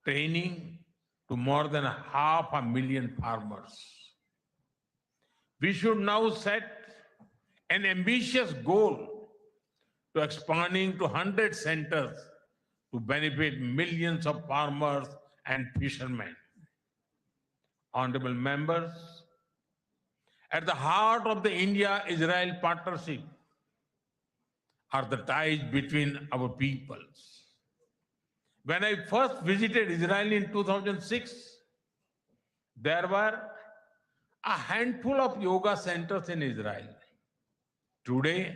training to more than 500,000 farmers. We should now set an ambitious goal to expanding to 100 centers to benefit millions of farmers and fishermen. Honorable members, At the heart of the India-Israel partnership are the ties between our peoples. When I first visited Israel in 2006, there were a handful of yoga centers in Israel. Today,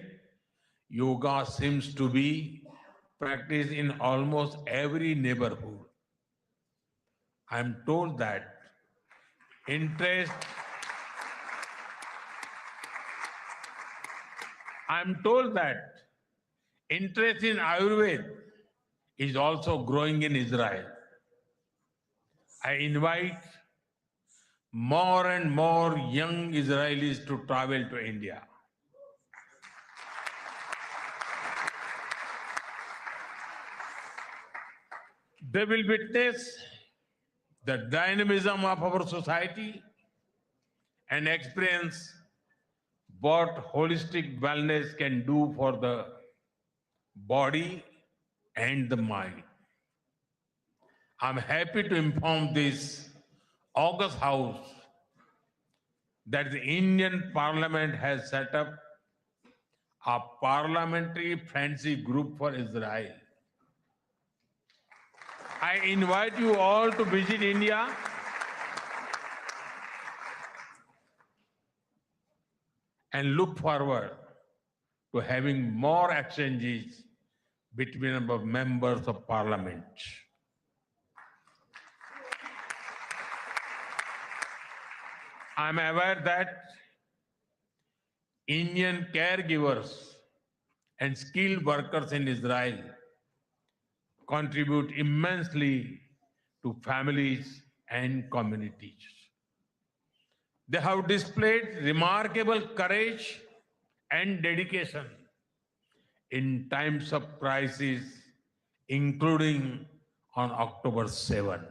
yoga seems to be practiced in almost every neighborhood. I'm told that interest I'm told that interest in Ayurveda is also growing in Israel. I invite more and more young Israelis to travel to India. They will witness the dynamism of our society and experience what holistic wellness can do for the body and the mind. I'm happy to inform this August House that the Indian Parliament has set up a parliamentary friendship group for Israel. I invite you all to visit India and look forward to having more exchanges between our members of parliament. I'm aware that Indian caregivers and skilled workers in Israel contribute immensely to families and communities. They have displayed remarkable courage and dedication in times of crisis, including on October 7.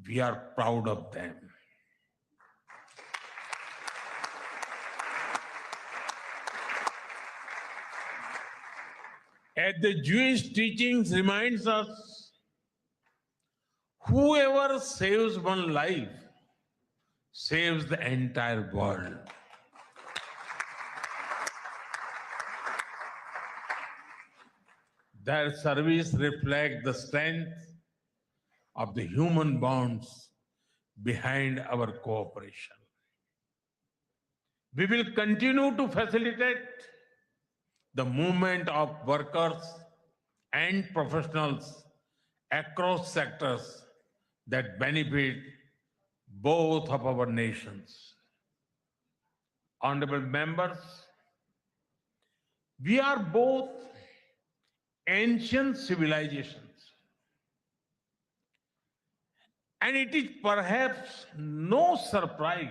We are proud of them. As the Jewish teachings reminds us, whoever saves one life saves the entire world. Their service reflects the strength of the human bonds behind our cooperation. We will continue to facilitate the movement of workers and professionals across sectors that benefit both of our nations. Honorable members, we are both ancient civilizations, and it is perhaps no surprise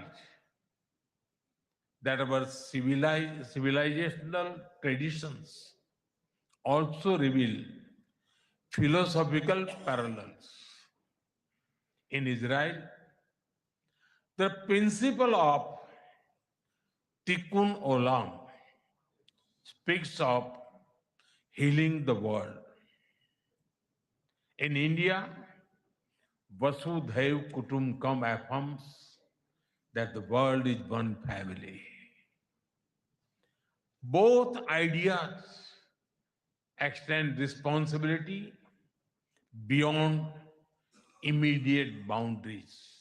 that our civilizational traditions also reveal philosophical parallels. In Israel, the principle of tikkun olam speaks of healing the world. In India, Vasudhaiv Kutumbakam affirms that the world is one family. Both ideas extend responsibility beyond immediate boundaries.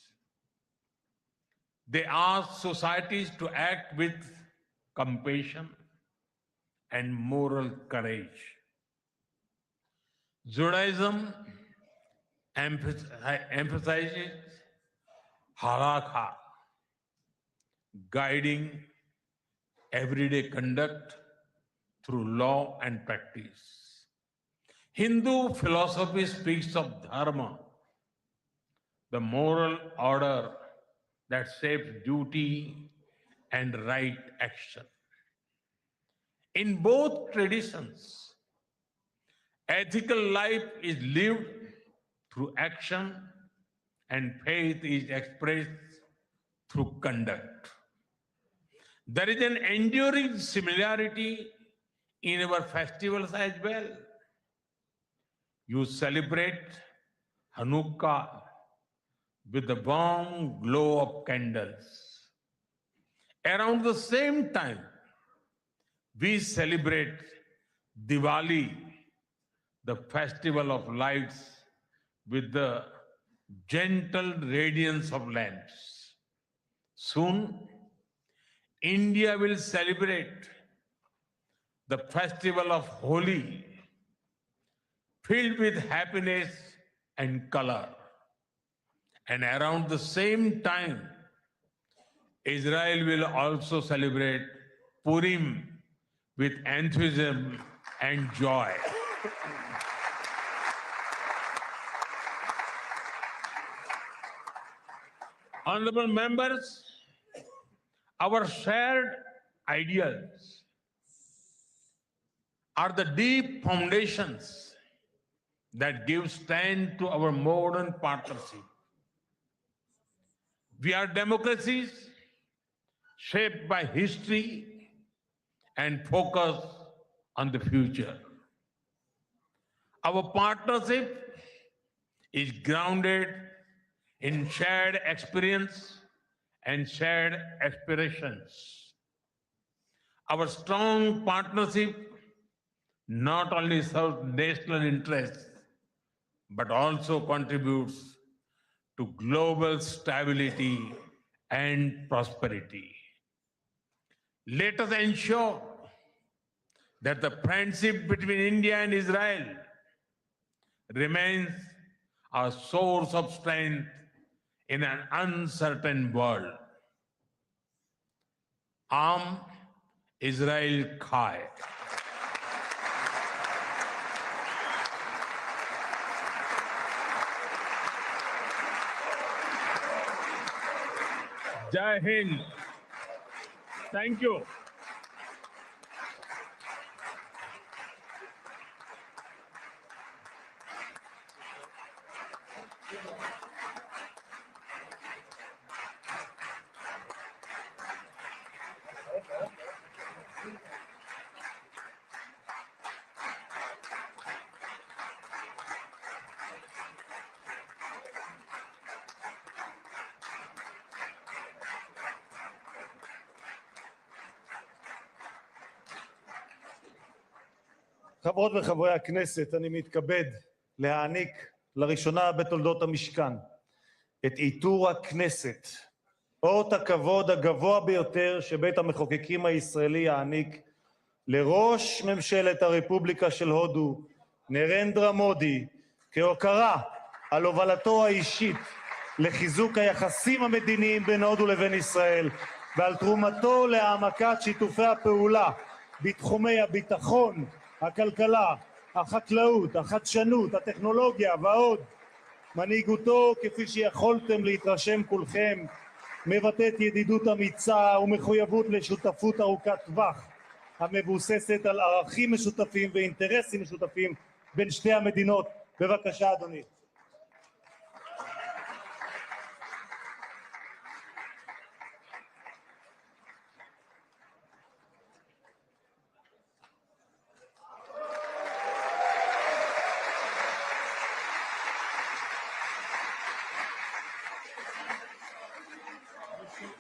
They ask societies to act with compassion and moral courage. Judaism emphasizes halakha, guiding everyday conduct through law and practice. Hindu philosophy speaks of dharma, the moral order that shapes duty and right action. In both traditions, ethical life is lived through action and faith is expressed through conduct. There is an enduring similarity in our festivals as well. You celebrate Hanukkah with the warm glow of candles. Around the same time, we celebrate Diwali, the festival of lights, with the gentle radiance of lamps. Soon, India will celebrate the festival of Holi, filled with happiness and color. And around the same time, Israel will also celebrate Purim with enthusiasm and joy. Honorable members, our shared ideals are the deep foundations that give strength to our modern partnership. We are democracies shaped by history and focus on the future. Our partnership is grounded in shared experience and shared aspirations. Our strong partnership not only serves national interests, but also contributes to global stability and prosperity. Let us ensure that the friendship between India and Israel remains a source of strength in an uncertain world. Am Israel Chai. Jai Hind. Thank you. חברות וחברי הכנסת, אני מתכבד להעניק לראשונה בתולדות המשכן את עיטור הכנסת, אות הכבוד הגבוה ביותר שבית המחוקקים הישראלי יעניק לראש ממשלת הרפובליקה של הודו, נרנדרה מודי, כהוקרה על הובלתו האישית לחיזוק היחסים המדיניים בין הודו לבין ישראל ועל תרומתו להעמקת שיתופי הפעולה בתחומי הביטחון, הכלכלה, החקלאות, החדשנות, הטכנולוגיה ועוד. מנהיגותו, כפי שיכולתם להתרשם כולכם, מבטאת ידידות אמיצה ומחויבות לשותפות ארוכת טווח, המבוססת על ערכים משותפים ואינטרסים משותפים בין שתי המדינות. בבקשה, אדוני.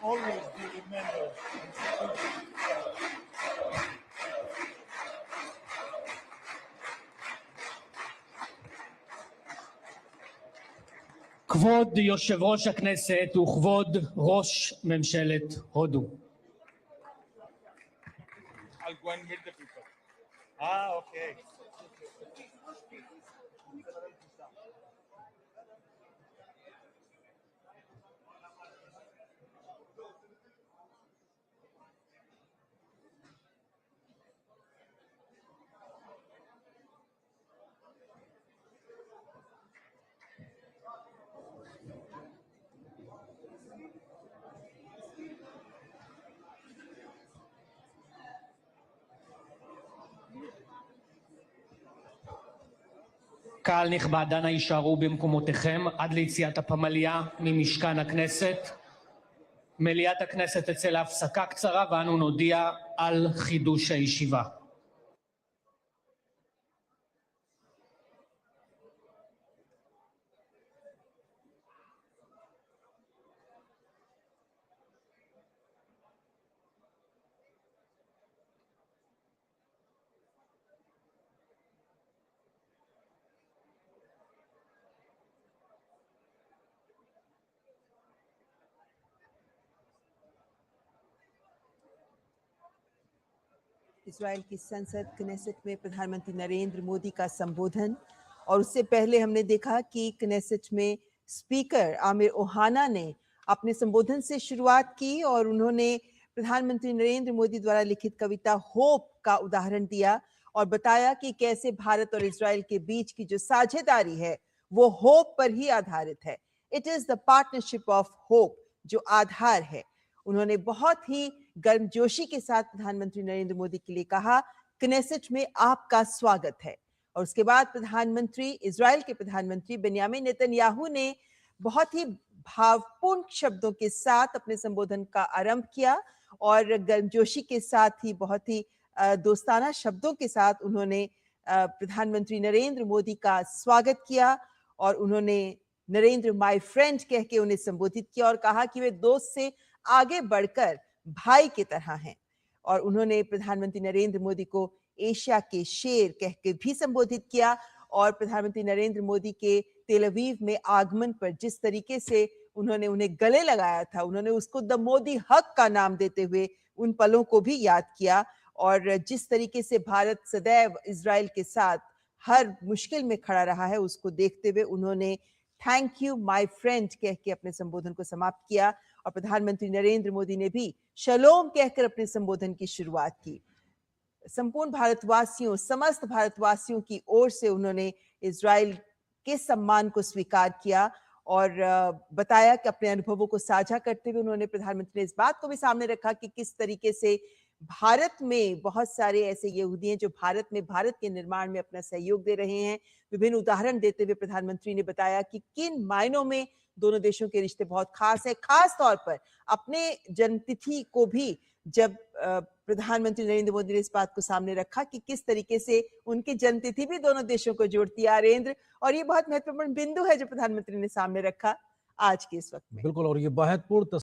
Always be remembered. כבוד יושב ראש הכנסת וכבוד ראש ממשלת הודו. I'll go and meet the people. Okay. קהל נכבד, אנא יישארו במקומותיכם עד ליציאת הפמליה ממשכן הכנסת. מליאת הכנסת תצא להפסקה קצרה ואנו נודיע על חידוש הישיבה. Israel की संसद Knesset में प्रधानमंत्री नरेंद्र मोदी का संबोधन। और उससे पहले हमने देखा कि कनेसेट में स्पीकर आमिर ओहाना ने अपने संबोधन से शुरुआत की और उन्होंने प्रधानमंत्री नरेंद्र मोदी द्वारा लिखित कविता होप का उदाहरण दिया और बताया कि कैसे भारत और इजराइल के बीच की जो साझेदारी है वो होप पर ही आधारित है। It is the partnership of hope जो आधार है। उन्होंने बहुत ही गर्मजोशी के साथ प्रधानमंत्री नरेंद्र मोदी के लिए कहा, कनेसेट में आपका स्वागत है। और उसके बाद प्रधानमंत्री इजराइल के प्रधानमंत्री बेन्यामिन नेतन्याहू ने बहुत ही भावपूर्ण शब्दों के साथ अपने संबोधन का आरंभ किया और गर्मजोशी के साथ ही बहुत ही दोस्ताना शब्दों के साथ उन्होंने प्रधानमंत्री नरेंद्र मोदी का स्वागत किया और उन्होंने नरेंद्र माय फ्रेंड कह के उन्हें संबोधित किया और कहा कि वे दोस्त से आगे बढ़कर भाई की तरह हैं। और उन्होंने प्रधानमंत्री नरेंद्र मोदी को एशिया के शेर कह के भी संबोधित किया और प्रधानमंत्री नरेंद्र मोदी के तेल अवीव में आगमन पर जिस तरीके से उन्होंने उन्हें गले लगाया था, उन्होंने उसको द मोदी हक का नाम देते हुए उन पलों को भी याद किया। और जिस तरीके से भारत सदैव इजराइल के साथ हर मुश्किल में खड़ा रहा है उसको देखते हुए उन्होंने थैंक यू माय फ्रेंड कह के अपने संबोधन को समाप्त किया। और प्रधानमंत्री नरेंद्र मोदी ने भी शलोम कहकर अपने संबोधन की शुरुआत की। संपूर्ण भारतवासियों, समस्त भारतवासियों की ओर से उन्होंने इजराइल के सम्मान को स्वीकार किया और बताया कि अपने अनुभवों को साझा करते हुए उन्होंने प्रधानमंत्री ने इस बात को भी सामने रखा कि किस तरीके से भारत में बहुत सारे ऐसे यहूदी हैं जो भारत में भारत के निर्माण में अपना सहयोग दे रहे हैं। विभिन्न उदाहरण देते हुए प्रधानमंत्री ने बताया कि किन मायनों में दोनों देशों के रिश्ते बहुत खास है। खास तौर पर अपने जन्मतिथि को भी जब प्रधानमंत्री नरेंद्र मोदी ने इस बात को सामने रखा कि किस तरीके से उनकी जन्मतिथि भी दोनों देशों को जोड़ती है आरेंद्र, और ये बहुत महत्वपूर्ण बिंदु है जो प्रधानमंत्री ने सामने रखा आज के इस वक्त में। बिल्कुल, और ये महत्वपूर्ण